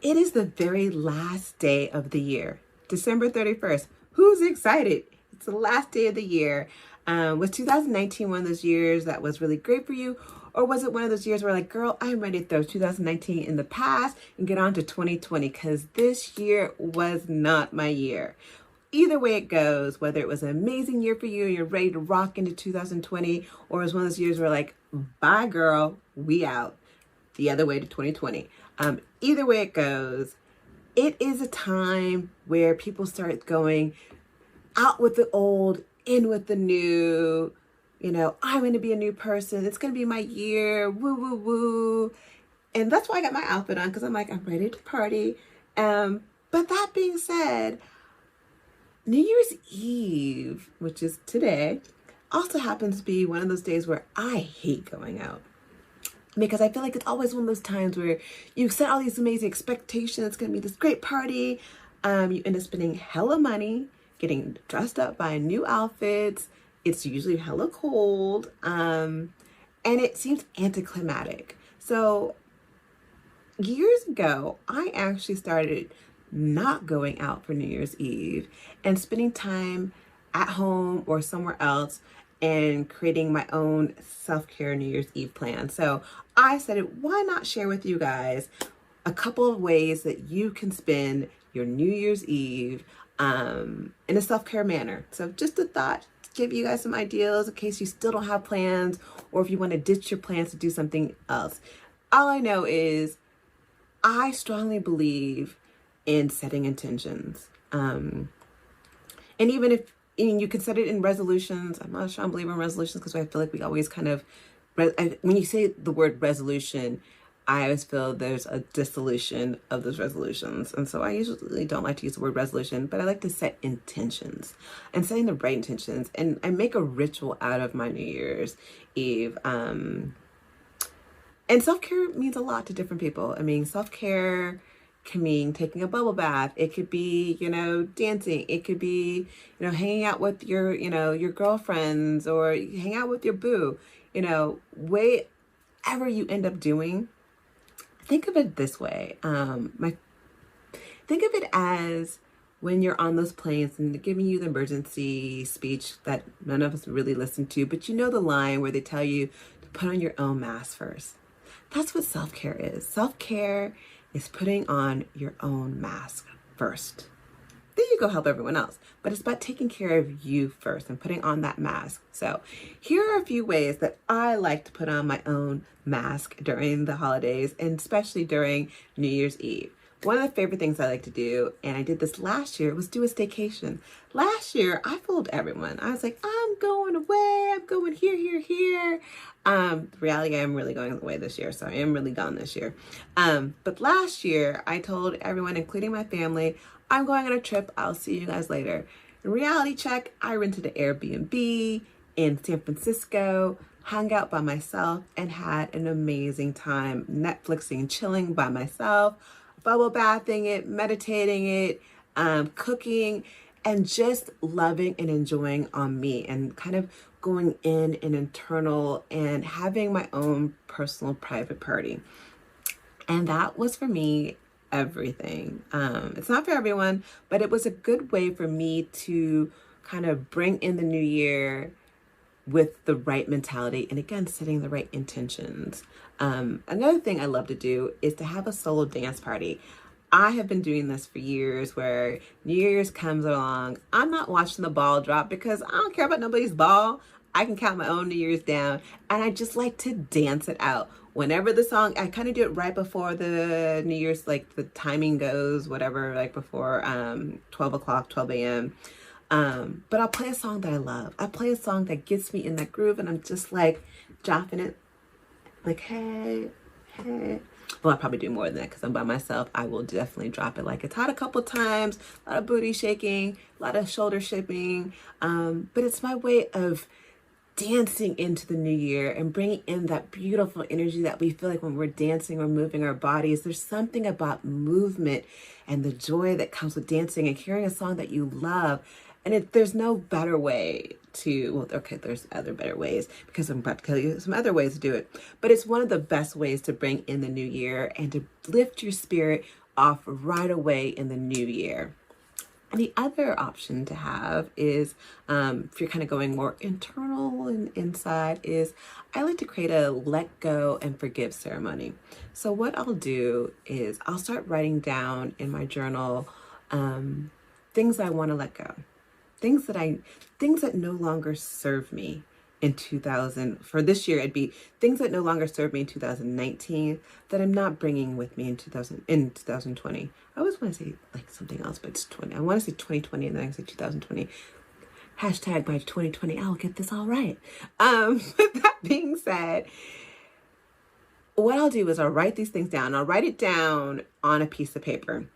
It is the very last day of the year, December 31st. Who's excited? It's the last day of the year. Was 2019 one of those years that was really great for you? Or was it one of those years where like, girl, I'm ready to throw 2019 in the past and get on to 2020 because this year was not my year. Either way it goes, whether it was an amazing year for you, you're ready to rock into 2020, or it was one of those years where like, bye girl, we out. The other way to 2020. Either way it goes, it is a time where people start going out with the old, in with the new. You know, I'm going to be a new person. It's going to be my year. Woo, woo, woo. And that's why I got my outfit on because I'm like, I'm ready to party. But that being said, New Year's Eve, which is today, also happens to be one of those days where I hate going out. Because I feel like it's always one of those times where you set all these amazing expectations. It's going to be this great party. You end up spending hella money, getting dressed up, buying new outfits. It's usually hella cold. And it seems anticlimactic. So years ago, I actually started not going out for New Year's Eve and spending time at home or somewhere else and creating my own self-care New Year's Eve plan. So I said, why not share with you guys a couple of ways that you can spend your New Year's Eve in a self-care manner. So just a thought to give you guys some ideas in case you still don't have plans or if you want to ditch your plans to do something else. All I know is I strongly believe in setting intentions. And even if you can set it in resolutions, I'm not a strong believer in resolutions because I feel like we always kind of, when you say the word resolution, I always feel there's a dissolution of those resolutions. And so I usually don't like to use the word resolution, but I like to set intentions and setting the right intentions. And I make a ritual out of my New Year's Eve. And self-care means a lot to different people. I mean, self-care can mean taking a bubble bath. It could be, dancing. It could be, hanging out with your, your girlfriends or hang out with your boo, whatever you end up doing. Think of it this way. Think of it as when you're on those planes and they're giving you the emergency speech that none of us really listen to, but you know the line where they tell you to put on your own mask first. That's what self-care is. Self-care is putting on your own mask first. Then you go help everyone else. But it's about taking care of you first and putting on that mask. So here are a few ways that I like to put on my own mask during the holidays and especially during New Year's Eve. One of the favorite things I like to do, and I did this last year, was do a staycation. Last year, I fooled everyone. I was like, I'm going away. I'm going here. The reality, I am really going away this year, so I am really gone this year. But last year, I told everyone, including my family, I'm going on a trip. I'll see you guys later. In reality check, I rented an Airbnb in San Francisco, hung out by myself, and had an amazing time Netflixing, chilling by myself, bubble bathing it, meditating it, cooking, and just loving and enjoying on me and kind of going in an internal and having my own personal private party. And that was for me everything. It's not for everyone, but it was a good way for me to kind of bring in the new year with the right mentality and again setting the right intentions. Another thing I love to do is to have a solo dance party. I have been doing this for years where New Year's comes along. I'm not watching the ball drop because I don't care about nobody's ball. I can count my own New Year's down and I just like to dance it out. Whenever the song, I kind of do it right before the New Year's, like the timing goes, whatever, like before 12 o'clock, 12 a.m. But I'll play a song that I love. I play a song that gets me in that groove and I'm just like dropping it like, hey. Well, I'll probably do more than that because I'm by myself. I will definitely drop it like it's hot a couple times, a lot of booty shaking, a lot of shoulder shipping. But it's my way of dancing into the new year and bringing in that beautiful energy that we feel like when we're dancing or moving our bodies. There's something about movement and the joy that comes with dancing and hearing a song that you love. And there's no better way to, well, okay, there's other better ways because I'm about to tell you some other ways to do it. But it's one of the best ways to bring in the new year and to lift your spirit off right away in the new year. And the other option to have is, if you're kind of going more internal and inside, is I like to create a let go and forgive ceremony. So what I'll do is I'll start writing down in my journal things I want to let go, things that no longer serve me in 2000. For this year, it'd be things that no longer serve me in 2019 that I'm not bringing with me in 2020. I always want to say like something else, but it's 20. I want to say 2020 and then I say 2020. Hashtag by 2020, I'll get this all right. With that being said, what I'll do is I'll write these things down. I'll write it down on a piece of paper,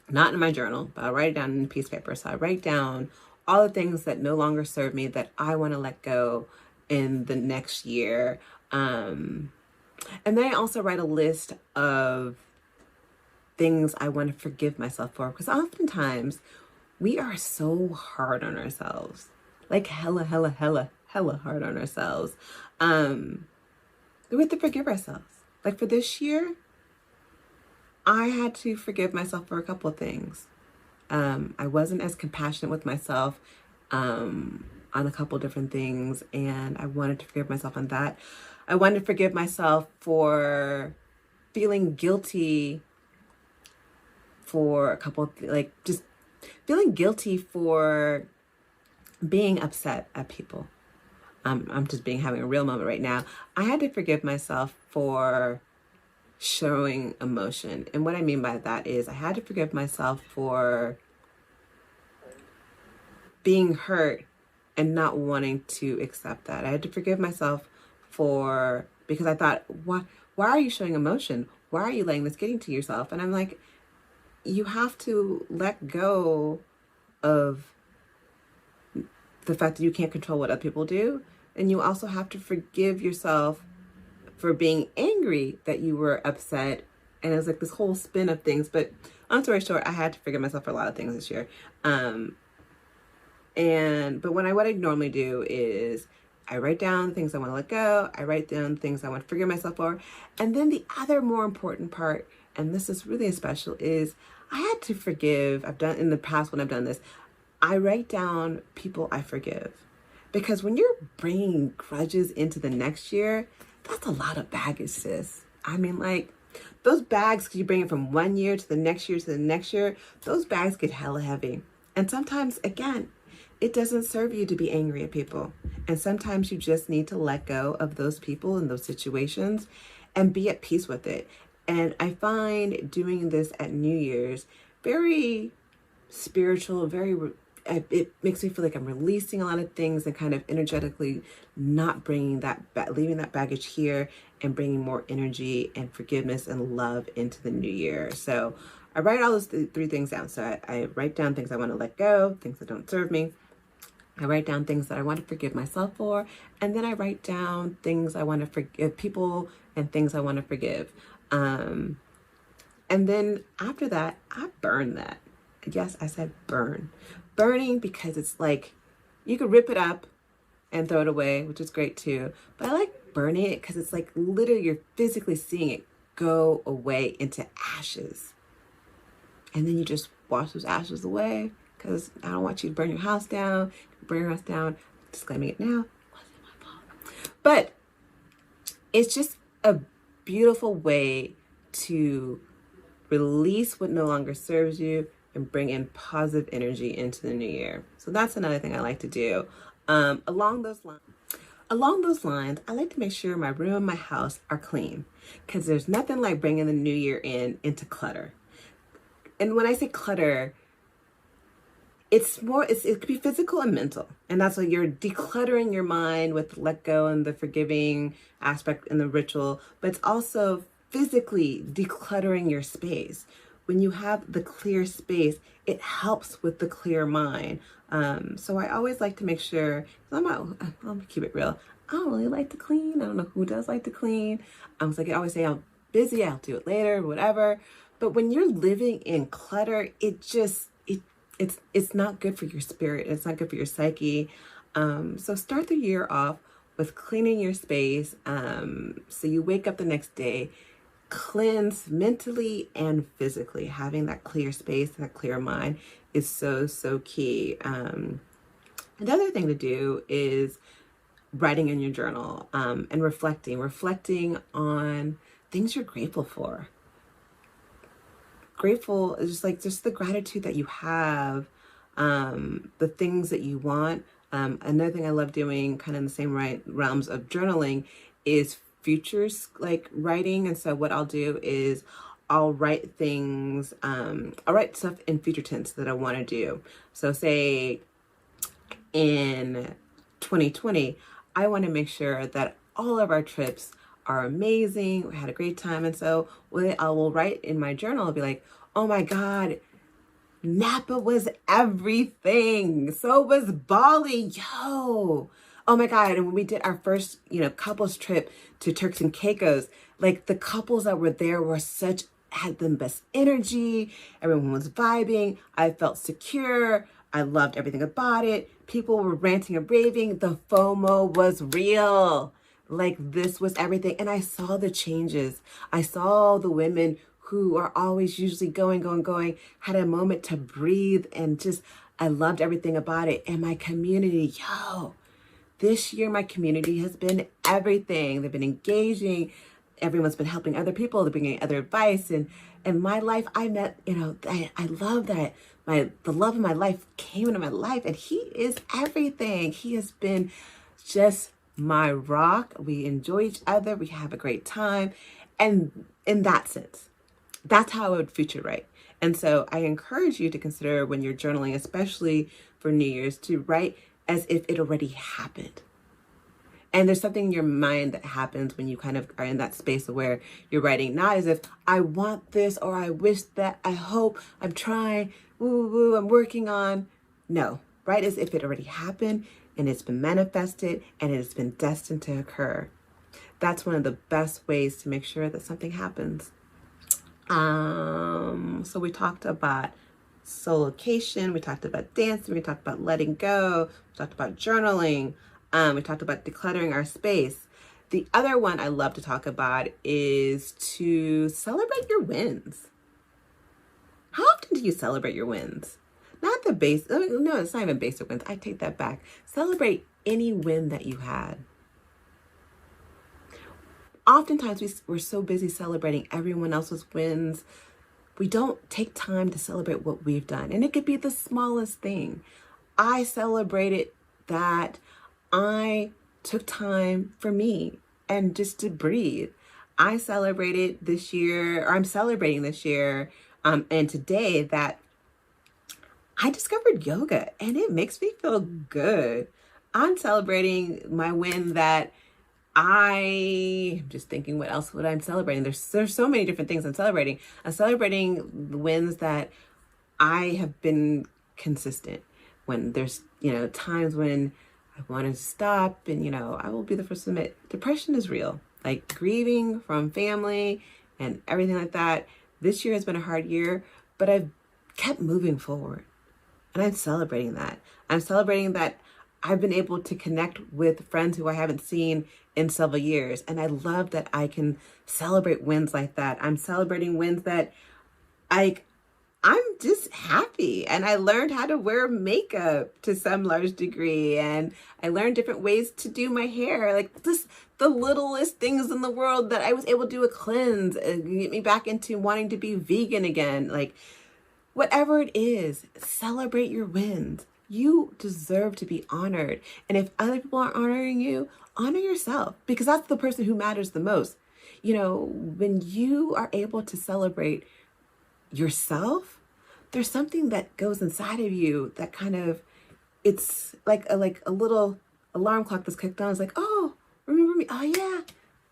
not in my journal, but I'll write it down on a piece of paper. So I write down all the things that no longer serve me that I want to let go in the next year. And then I also write a list of things I want to forgive myself for, because oftentimes we are so hard on ourselves, like hella hard on ourselves. We have to forgive ourselves. Like for this year, I had to forgive myself for a couple of things. I wasn't as compassionate with myself on a couple different things, and I wanted to forgive myself on that. I wanted to forgive myself for feeling guilty for a couple of, like just feeling guilty for being upset at people. I'm just having a real moment right now. I had to forgive myself for showing emotion. And what I mean by that is I had to forgive myself for being hurt and not wanting to accept that. I had to forgive myself because I thought, why are you showing emotion? Why are you letting this get into yourself? And I'm like, you have to let go of the fact that you can't control what other people do. And you also have to forgive yourself for being angry that you were upset. And it was like this whole spin of things. But long story short, I had to forgive myself for a lot of things this year. But what I normally do is I write down things I want to let go. I write down things I want to forgive myself for. And then the other more important part, and this is really special, is I had to forgive. I've done in the past when I've done this, I write down people I forgive. Because when you're bringing grudges into the next year, that's a lot of baggage, sis. I mean, like, those bags, because you bring it from one year to the next year to the next year, those bags get hella heavy. And sometimes, again, it doesn't serve you to be angry at people. And sometimes you just need to let go of those people and those situations and be at peace with it. And I find doing this at New Year's very spiritual, it makes me feel like I'm releasing a lot of things and kind of energetically not bringing leaving that baggage here and bringing more energy and forgiveness and love into the new year. So I write all those three things down. So I write down things I want to let go, things that don't serve me. I write down things that I want to forgive myself for. And then I write down things I want to forgive people and things I want to forgive. And then after that, I burn that. Yes, I said burn. Burning, because it's like you could rip it up and throw it away, which is great too. But I like burning it because it's like literally you're physically seeing it go away into ashes. And then you just wash those ashes away, because I don't want you to burn your house down. Burn your house down. Disclaiming it now. Wasn't my fault. But it's just a beautiful way to release what no longer serves you and bring in positive energy into the new year. So that's another thing I like to do. Along those lines, I like to make sure my room and my house are clean, because there's nothing like bringing the new year into clutter. And when I say clutter, it could be physical and mental. And that's what you're decluttering your mind with let go and the forgiving aspect in the ritual, but it's also physically decluttering your space. When you have the clear space, it helps with the clear mind. So I always like to make sure, I'm gonna keep it real. I don't really like to clean. I don't know who does like to clean. I always say I'm busy, I'll do it later, whatever. But when you're living in clutter, it's not good for your spirit. It's not good for your psyche. So start the year off with cleaning your space. So you wake up the next day cleanse mentally and physically. Having that clear space, that clear mind is so, so key. Another thing to do is writing in your journal, and reflecting on things you're grateful for. Grateful is just the gratitude that you have, the things that you want. Another thing I love doing, kind of in the same realms of journaling, is futures like writing. And so what I'll do is I'll write things, I'll write stuff in future tense that I want to do. So say in 2020, I want to make sure that all of our trips are amazing. We had a great time. And so what I will write in my journal, I'll be like, oh my God, Napa was everything. So was Bali. Yo. Oh my God. And when we did our first, couples trip to Turks and Caicos, like the couples that were there had the best energy. Everyone was vibing. I felt secure. I loved everything about it. People were ranting and raving. The FOMO was real. Like this was everything. And I saw the changes. I saw the women who are always usually going, had a moment to breathe, and I loved everything about it. And my community, this year my community has been everything. They've been engaging. Everyone's been helping other people. They're bringing other advice. And in my life, I met, I love that the love of my life came into my life, and he is everything. He has been just my rock. We enjoy each other. We have a great time. And in that sense, that's how I would future write. And so I encourage you to consider, when you're journaling, especially for New Year's, to write as if it already happened. And there's something in your mind that happens when you kind of are in that space where you're writing, not as if I want this, or I wish that, I hope, I'm trying, I'm working on. No, write as if it already happened and it's been manifested and it has been destined to occur. That's one of the best ways to make sure that something happens. So we talked about solocation, we talked about dancing, we talked about letting go, we talked about journaling, we talked about decluttering our space. The other one I love to talk about is to celebrate your wins. How often do you celebrate your wins? Not the base, no, it's not even basic wins. I take that back. Celebrate any win that you had. Oftentimes we're so busy celebrating everyone else's wins, we don't take time to celebrate what we've done. And it could be the smallest thing. I celebrated that I took time for me and just to breathe. I celebrated this year, or I'm celebrating this year, and today, that I discovered yoga and it makes me feel good. I'm celebrating my win that I'm just thinking, what else would I celebrating? There's so many different things I'm celebrating. I'm celebrating the wins that I have been consistent. When there's, times when I wanted to stop, and, I will be the first to admit, depression is real. Like grieving from family and everything like that. This year has been a hard year, but I've kept moving forward. And I'm celebrating that. I'm celebrating that I've been able to connect with friends who I haven't seen in several years. And I love that I can celebrate wins like that. I'm celebrating wins that I'm just happy. And I learned how to wear makeup to some large degree. And I learned different ways to do my hair. Like just the littlest things in the world, that I was able to do a cleanse and get me back into wanting to be vegan again. Like whatever it is, celebrate your wins. You deserve to be honored. And if other people aren't honoring you, honor yourself, because that's the person who matters the most. When you are able to celebrate yourself, there's something that goes inside of you that kind of, it's like a little alarm clock that's kicked on. It's like, oh, remember me? Oh yeah,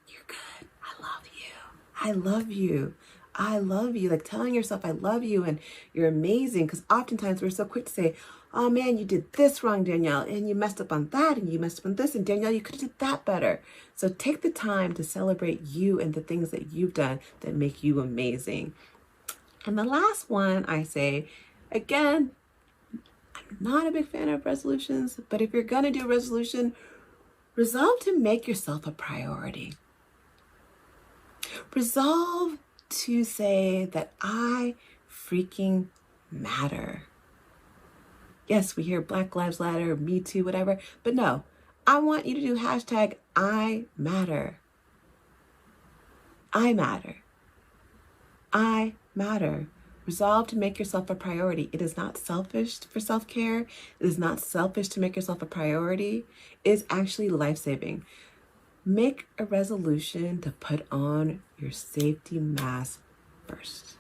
you're good. I love you. I love you. I love you. Like telling yourself, I love you and you're amazing. Because oftentimes we're so quick to say, oh man, you did this wrong, Danielle, and you messed up on that, and you messed up on this, and Danielle, you could have did that better. So take the time to celebrate you and the things that you've done that make you amazing. And the last one I say, again, I'm not a big fan of resolutions, but if you're going to do a resolution, resolve to make yourself a priority. Resolve to say that I freaking matter. Yes, we hear Black Lives Matter, Me Too, whatever, but no, I want you to do hashtag I matter. I matter. I matter. Resolve to make yourself a priority. It is not selfish for self-care. It is not selfish to make yourself a priority. It is actually life-saving. Make a resolution to put on your safety mask first.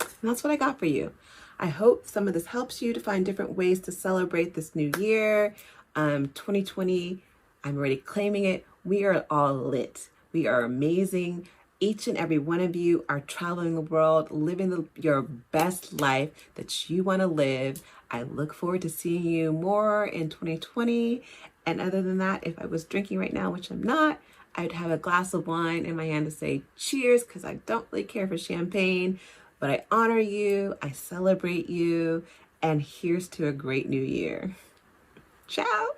And that's what I got for you. I hope some of this helps you to find different ways to celebrate this new year. 2020, I'm already claiming it. We are all lit. We are amazing. Each and every one of you are traveling the world, living your best life that you want to live. I look forward to seeing you more in 2020. And other than that, if I was drinking right now, which I'm not, I'd have a glass of wine in my hand to say cheers, because I don't really care for champagne, but I honor you, I celebrate you, and here's to a great new year. Ciao.